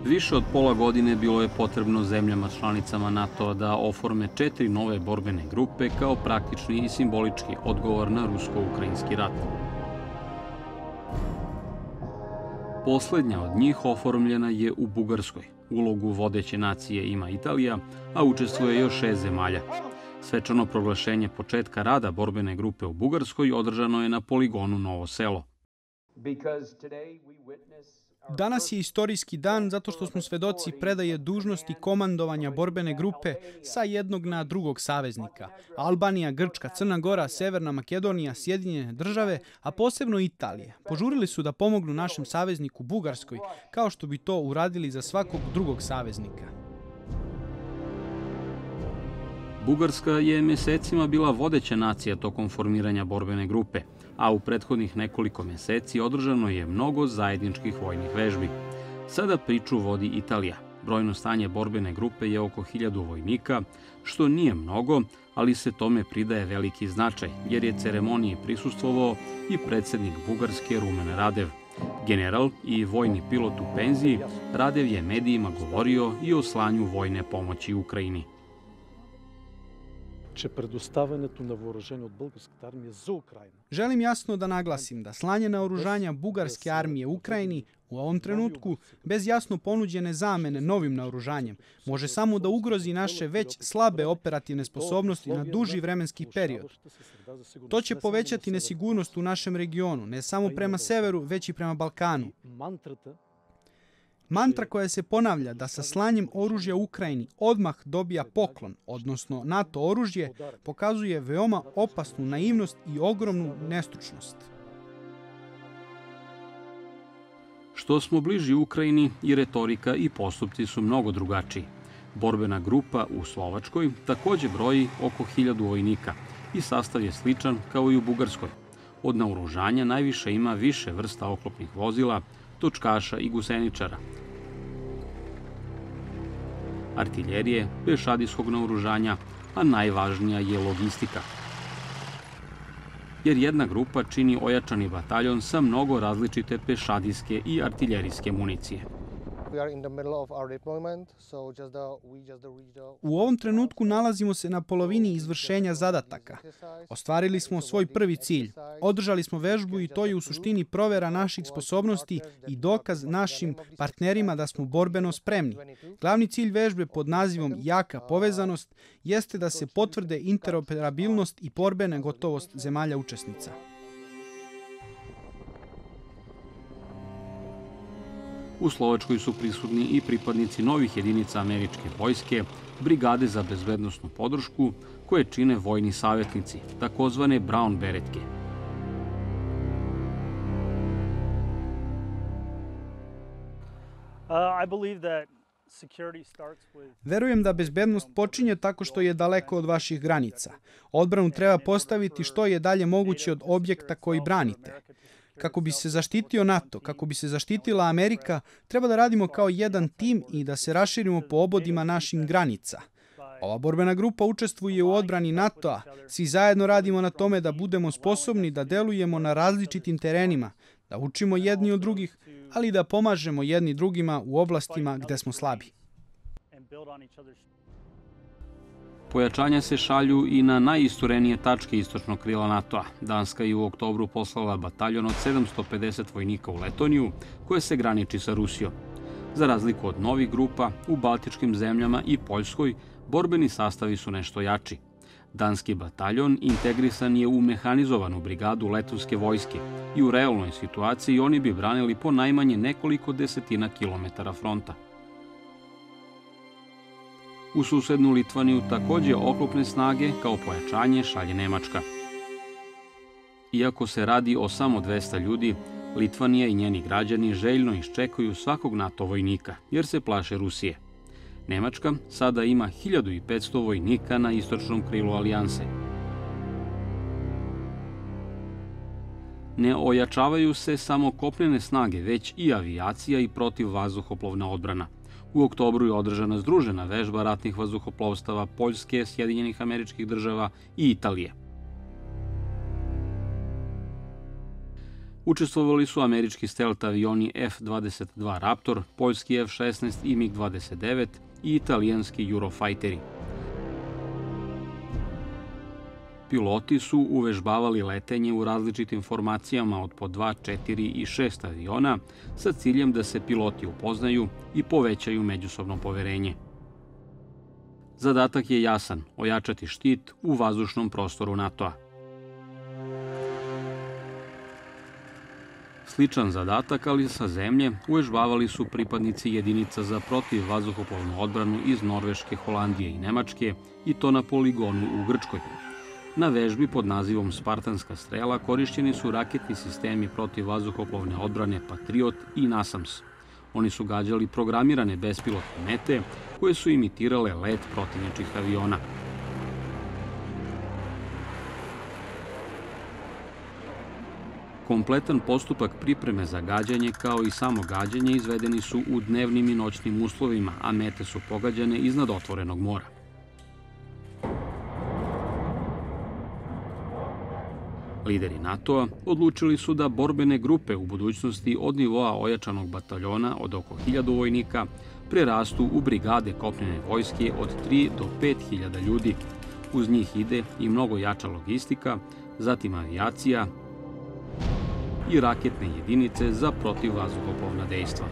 Više od pola godine bilo je potrebno zemljama članicama NATO-a da oforme 4 nove borbene grupe kao praktični i simbolički odgovor na rusko-ukrajinski rat. Poslednja od njih oformljena je u Bugarskoj. Ulogu vodeće nacije ima Italija, a učestvuje još 6 zemalja. Svečano proglašenje početka rada borbene grupe u Bugarskoj održano je na poligonu Novo Selo. Danas je istorijski dan zato što smo svedoci predaje dužnosti komandovanja borbene grupe sa jednog na drugog saveznika. Albanija, Grčka, Crna Gora, Severna Makedonija, Sjedinjene države, a posebno Italije. Požurili su da pomognu našem savezniku Bugarskoj, kao što bi to uradili za svakog drugog saveznika. Bugarska je mesecima bila vodeća nacija tokom formiranja borbene grupe, a u prethodnih nekoliko meseci održano je mnogo zajedničkih vojnih vežbi. Sada priču vodi Italija. Brojno stanje borbene grupe je oko 1000 vojnika, što nije mnogo, ali se tome pridaje veliki značaj, jer je ceremoniji prisustvovao i predsednik Bugarske Rumen Radev. General i vojni pilot u penziji, Radev je medijima govorio i o slanju vojne pomoći Ukrajini. Želim jasno da naglasim da slanje naoružanja bugarske armije Ukrajini u ovom trenutku, bez jasno ponuđene zamene novim naoružanjem, može samo da ugrozi naše već slabe operativne sposobnosti na duži vremenski period. To će povećati nesigurnost u našem regionu, ne samo prema severu, već i prema Balkanu. Mantra koja se ponavlja da sa slanjem oružja Ukrajini odmah dobija poklon, odnosno NATO oružje, pokazuje veoma opasnu naivnost i ogromnu nestručnost. Što smo bliži Ukrajini, i retorika i postupci su mnogo drugačiji. Borbena grupa u Slovačkoj takođe broji oko 1000 vojnika i sastav je sličan kao i u Bugarskoj. Od naoružanja najviše ima više vrsta oklopnih vozila, točkaša i guseničara, artiljerije, pešadijskog naoružanja, a najvažnija je logistika. Jer jedna grupa čini ojačani bataljon sa mnogo različite pešadijske i artiljerijske municije. U ovom trenutku nalazimo se na polovini izvršenja zadataka. Ostvarili smo svoj prvi cilj. Održali smo vežbu i to je u suštini provera naših sposobnosti i dokaz našim partnerima da smo borbeno spremni. Glavni cilj vežbe pod nazivom Jaka povezanost jeste da se potvrde interoperabilnost i borbena gotovost zemalja učesnica. U Slovačkoj su prisutni i pripadnici novih jedinica američke vojske, brigade za bezbednosnu podršku, koje čine vojni savjetnici, takozvane Brown beretke. Verujem da bezbednost počinje tako što je daleko od vaših granica. Odbranu treba postaviti što je dalje moguće od objekta koji branite. Kako bi se zaštitio NATO, kako bi se zaštitila Amerika, treba da radimo kao jedan tim i da se raširimo po obodima naših granica. Ova borbena grupa učestvuje u odbrani NATO-a. Svi zajedno radimo na tome da budemo sposobni da delujemo na različitim terenima, da učimo jedni od drugih, ali i da pomažemo jedni drugima u oblastima gde smo slabi. Pojačanja se šalju i na najisturenije tačke istočnog krila NATO-a. Danska je u oktobru poslala bataljon od 750 vojnika u Letoniju, koje se graniči sa Rusijom. Za razliku od novih grupa, u Baltičkim zemljama i Poljskoj, borbeni sastavi su nešto jači. Danski bataljon integrisan je u mehanizovanu brigadu letonske vojske i u realnoj situaciji oni bi branili po najmanje nekoliko desetina kilometara fronta. U susednu Litvaniju takođe oklopne snage kao pojačanje šalje Nemačka. Iako se radi o samo 200 ljudi, Litvanija i njeni građani željno iščekuju svakog NATO vojnika, jer se plaše Rusije. Nemačka sada ima 1500 vojnika na istočnom krilu alijanse. Ne ojačavaju se samo kopnene snage, već i avijacija i protivvazduhoplovna odbrana. U oktobru je održana združena vežba ratnih vazduhoplovstava Poljske, Sjedinjenih Američkih Država i Italije. Učestvovali su američki stealth avioni F-22 Raptor, poljski F-16 i MiG-29 i italijanski Eurofighteri. Piloti su uvežbavali letenje u različitim formacijama od po 2, 4 i 6 aviona sa ciljem da se piloti upoznaju i povećaju međusobno poverenje. Zadatak je jasan – ojačati štit u vazdušnom prostoru NATO-a. Sličan zadatak, ali sa zemlje, uvežbavali su pripadnici jedinica za protivvazduhoplovnu odbranu iz Norveške, Holandije i Nemačke, i to na poligonu u Grčkoj. Na vežbi pod nazivom Spartanska strela korišćeni su raketni sistemi protivvazduhoplovne odbrane Patriot i NASAMS. Oni su gađali programirane bespilotne mete koje su imitirale let protivničkih aviona. Kompletan postupak pripreme za gađanje kao i samo gađanje izvedeni su u dnevnim i noćnim uslovima, a mete su pogađane iznad otvorenog mora. Lideri NATO-a odlučili su da borbene grupe u budućnosti od nivoa ojačanog bataljona od oko 1000 vojnika prerastu u brigade kopnene vojske od 3 do 5000 ljudi. Uz njih ide i mnogo jača logistika, zatim avijacija i raketne jedinice za protivvazduhoplovna dejstva.